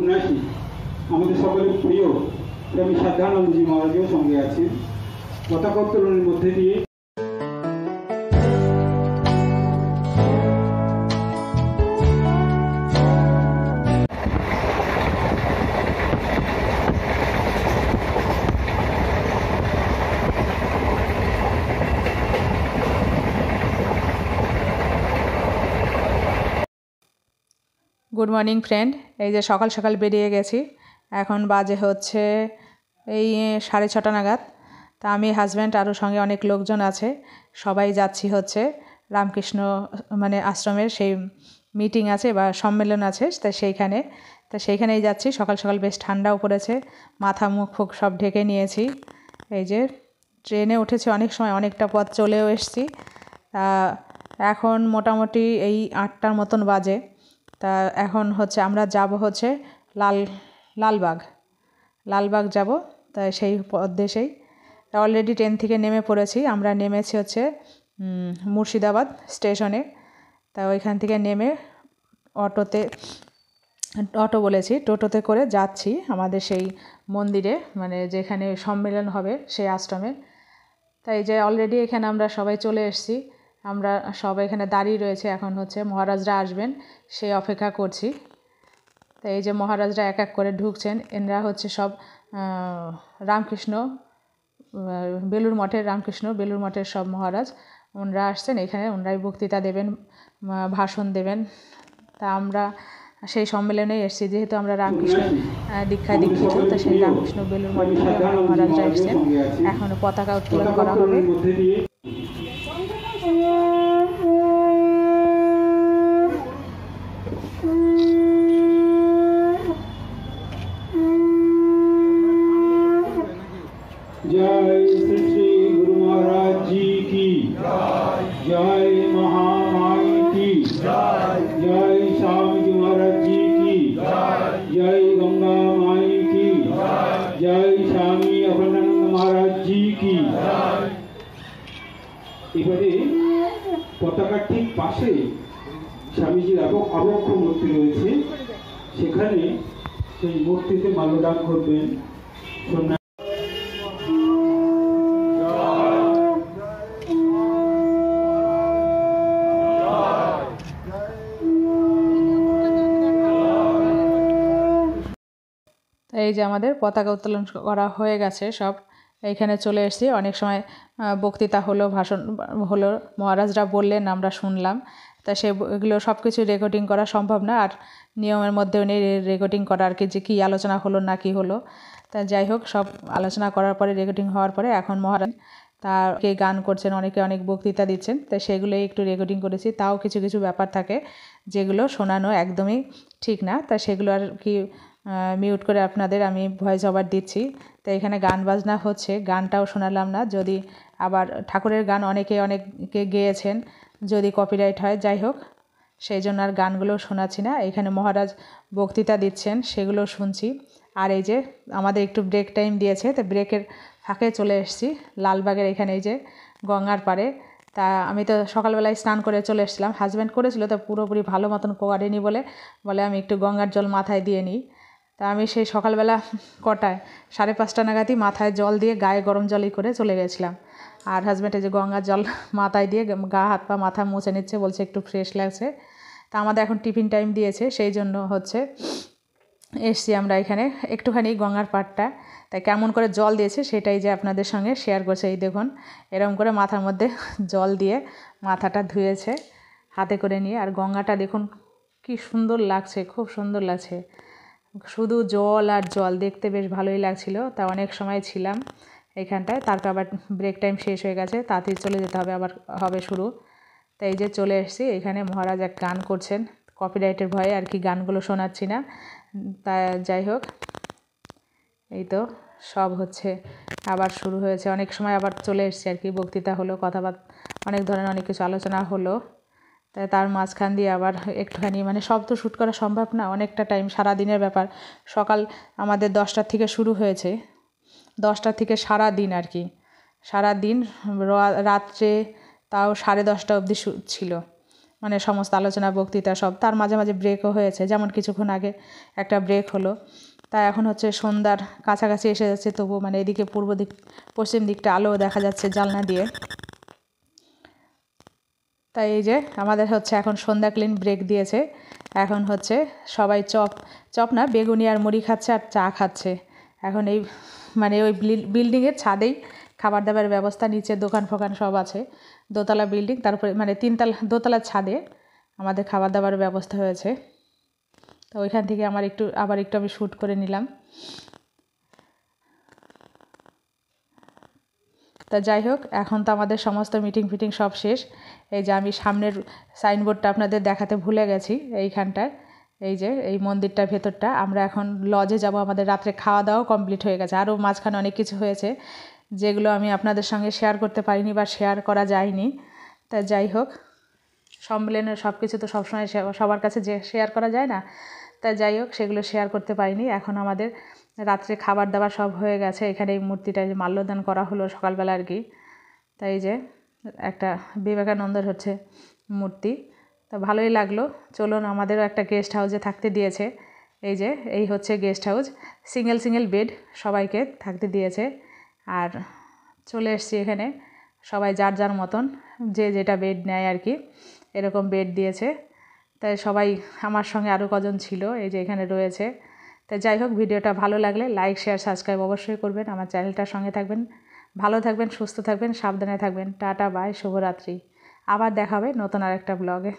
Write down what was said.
সন্ন্যাসী আমাদের সকলের প্রিয় স্বামী সাধ্যানন্দজি মহারাজও সঙ্গে আছেন। পতাকা উত্তোলনের মধ্যে দিয়ে গুড মর্নিং ফ্রেন্ড, এই যে সকাল সকাল বেরিয়ে গেছি। এখন বাজে হচ্ছে এই 6:30 নাগাদ। তা আমি হাজব্যান্ড আরও সঙ্গে অনেক লোকজন আছে, সবাই যাচ্ছি হচ্ছে রামকৃষ্ণ মানে আশ্রমের সেই মিটিং আছে বা সম্মেলন আছে, সেইখানেই যাচ্ছি। সকাল সকাল বেশ ঠান্ডাও পড়েছে, মাথা মুখ ফুক সব ঢেকে নিয়েছি। এই যে ট্রেনে উঠেছি অনেক সময়, অনেকটা পথ চলেও এসেছি। এখন মোটামুটি এই 8টার মতন বাজে। তা এখন হচ্ছে আমরা যাব হচ্ছে লালবাগ যাব। তা সেই উদ্দেশ্যেই অলরেডি ট্রেন থেকে নেমে পড়েছি। আমরা নেমেছি হচ্ছে মুর্শিদাবাদ স্টেশনে। তা ওইখান থেকে নেমে টোটোতে করে যাচ্ছি আমাদের সেই মন্দিরে, মানে যেখানে সম্মেলন হবে সেই আশ্রমে। তাই যে অলরেডি এখানে আমরা সবাই চলে এসেছি। আমরা সবাই এখানে দাঁড়িয়ে রয়েছে, এখন হচ্ছে মহারাজরা আসবেন সেই অপেক্ষা করছি। তাই এই যে মহারাজরা এক এক করে ঢুকছেন। এনারা হচ্ছে সব বেলুড় মঠের সব মহারাজ। ওনারা আসছেন এখানে, ওনারাই বক্তৃতা দেবেন, ভাষণ দেবেন। তা আমরা সেই সম্মেলনেই এসেছি, যেহেতু আমরা রামকৃষ্ণ দীক্ষিত। তো সেই রামকৃষ্ণ বেলুড় মঠ থেকে মহারাজরা এসছেন। এখনও পতাকা উত্তোলন করা হবে। जय श्री श्री गुरु महाराज जी की जय, महामाई की जय, स्वामी जी महाराज जी की जय, गंगा माई की जय, स्वामी अभयानंद महाराज जी की। এবারে পতাকার ঠিক পাশে স্বামীজির আবক্ষ মূর্তি রয়েছে, সেখানে সেই মূর্তিতে মাল্যদান করবেন। এই যে আমাদের পতাকা উত্তোলন করা হয়ে গেছে সব। এইখানে চলে এসেছি। অনেক সময় বক্তৃতা হলো, ভাষণ হলো, মহারাজরা বললেন, আমরা শুনলাম। তা সেগুলো সব কিছু রেকর্ডিং করা সম্ভব না, আর নিয়মের মধ্যেও নেই রেকর্ডিং করা আর কি, যে কী আলোচনা হলো না কি হলো। তা যাই হোক, সব আলোচনা করার পরে, রেকর্ডিং হওয়ার পরে এখন মহারাজ কে গান করছেন, অনেকে অনেক বক্তৃতা দিচ্ছেন। তাই সেগুলোই একটু রেকর্ডিং করেছি। তাও কিছু কিছু ব্যাপার থাকে যেগুলো শোনানো একদমই ঠিক না, তা সেগুলো আর কি মিউট করে আপনাদের আমি ভয়েস ওভার দিচ্ছি। তো এখানে গান বাজনা হচ্ছে, গানটাও শোনালাম না, যদি আবার ঠাকুরের গান অনেকে গেয়েছেন, যদি কপিরাইট হয়। যাই হোক, সেই জন্য আর গানগুলো শোনাচ্ছি না। এখানে মহারাজ বক্তৃতা দিচ্ছেন, সেগুলো শুনছি। আর এই যে আমাদের একটু ব্রেক টাইম দিয়েছে, তো ব্রেকের ফাঁকে চলে এসেছি লালবাগের এখানে, এই যে গঙ্গার পাড়ে। তা আমি তো সকালবেলায় স্নান করে চলে এসেছিলাম, হাজব্যান্ড করেছিল, তো পুরোপুরি ভালো মতন করেনি বলে আমি একটু গঙ্গার জল মাথায় দিয়ে নিই। তা আমি সেই সকালবেলা 5:30 নাগাদই মাথায় জল দিয়ে গায়ে গরম জলই করে চলে গেছিলাম। আর হাজব্যান্ড এই যে গঙ্গার জল মাথায় দিয়ে গা হাত পা মাথা মুছে নিচ্ছে, বলছে একটু ফ্রেশ লাগছে। তা আমাদের এখন টিফিন টাইম দিয়েছে, সেই জন্য হচ্ছে এসছি আমরা এখানে একটুখানি গঙ্গার পাড়টা। তাই কেমন করে জল দিয়েছে সেটাই যে আপনাদের সঙ্গে শেয়ার করছে। এই দেখুন, এরকম করে মাথার মধ্যে জল দিয়ে মাথাটা ধুয়েছে হাতে করে নিয়ে। আর গঙ্গাটা দেখুন কি সুন্দর লাগছে, খুব সুন্দর লাগছে, শুধু জল আর জল, দেখতে বেশ ভালোই লাগছিল। তা অনেক সময় ছিলাম এইখানটায়, তারপর আবার ব্রেক টাইম শেষ হয়ে গেছে, তাড়াতাড়ি চলে যেতে হবে, আবার হবে শুরু। তাই এই যে চলে এসেছি এখানে। মহারাজ এক গান করছেন, কপিরাইটের ভয়ে আর কি গানগুলো শোনাচ্ছি না। তা যাই হোক, এই তো সব হচ্ছে, আবার শুরু হয়েছে। অনেক সময় আবার চলে এসেছি আর কি, বক্তৃতা হলো, কথাবার্তা অনেক ধরনের অনেক কিছু আলোচনা হলো। তাই তার মাঝখান দিয়ে আবার একটুখানি, মানে সব তো শ্যুট করা সম্ভব না, অনেকটা টাইম, সারাদিনের ব্যাপার। সকাল আমাদের 10টার থেকে শুরু হয়েছে, 10টার থেকে সারা দিন আর কি, সারা দিন রাত্রে তাও 10:30 অবধি ছিল। মানে সমস্ত আলোচনা বক্তৃতা সব, তার মাঝে মাঝে ব্রেকও হয়েছে, যেমন কিছুক্ষণ আগে একটা ব্রেক হলো। তাই এখন হচ্ছে সন্ধ্যার কাছাকাছি এসে যাচ্ছে, তবু মানে এদিকে পশ্চিম দিকটা আলো দেখা যাচ্ছে জানলা দিয়ে। তাই এই যে আমাদের হচ্ছে এখন সন্ধ্যাকালীন ব্রেক দিয়েছে। এখন হচ্ছে সবাই চপ না, বেগুনি আর মুড়ি খাচ্ছে আর চা খাচ্ছে। এখন এই মানে ওই বিল্ডিংয়ের ছাদেই খাবার দাবার ব্যবস্থা, নিচে দোকান ফোকান সব আছে, দোতলা বিল্ডিং, তারপরে মানে দোতলার ছাদে আমাদের খাবার দাবার ব্যবস্থা হয়েছে। তো ওইখান থেকে আবার একটু আমি শ্যুট করে নিলাম। তা যাই হোক, এখন তো আমাদের সমস্ত মিটিং ফিটিং সব শেষ। এই যে আমি সামনের সাইনবোর্ডটা আপনাদের দেখাতে ভুলে গেছি, এইখানটায় এই যে এই মন্দিরটার ভেতরটা। আমরা এখন লজে যাব, আমাদের রাত্রে খাওয়া দাওয়াও কমপ্লিট হয়ে গেছে। আরও মাঝখানে অনেক কিছু হয়েছে যেগুলো আমি আপনাদের সঙ্গে শেয়ার করতে পারিনি বা শেয়ার করা যায়নি। তা যাই হোক, সম্মেলনের সব কিছু তো সবসময় সবার কাছে যে শেয়ার করা যায় না, তা যাই হোক সেগুলো শেয়ার করতে পারিনি। এখন আমাদের রাত্রে খাবার দাবার সব হয়ে গেছে। এখানে এই মূর্তিটা যে মাল্যদান করা হলো সকালবেলা আর কি। তাই যে একটা বিবেকানন্দের হচ্ছে মূর্তি, তো ভালোই লাগলো। চলুন, আমাদেরও একটা গেস্ট হাউসে থাকতে দিয়েছে। এই হচ্ছে গেস্ট হাউস, সিঙ্গেল বেড সবাইকে থাকতে দিয়েছে। আর চলে এসছি এখানে, সবাই যার যার মতন যে যেটা বেড নেয় আর কি, এরকম বেড দিয়েছে। তাই সবাই আমার সঙ্গে আরও কজন ছিল এই যে এখানে রয়েছে। তাই যাই হোক, ভিডিওটা ভালো লাগলে লাইক শেয়ার সাবস্ক্রাইব অবশ্যই করবেন, আমার চ্যানেলটার সঙ্গে থাকবেন। ভালো থাকবেন, সুস্থ থাকবেন, সাবধানে থাকবেন। টাটা, বাই, শুভরাত্রি। আবার দেখা হবে নতুন আরেকটা ব্লগে।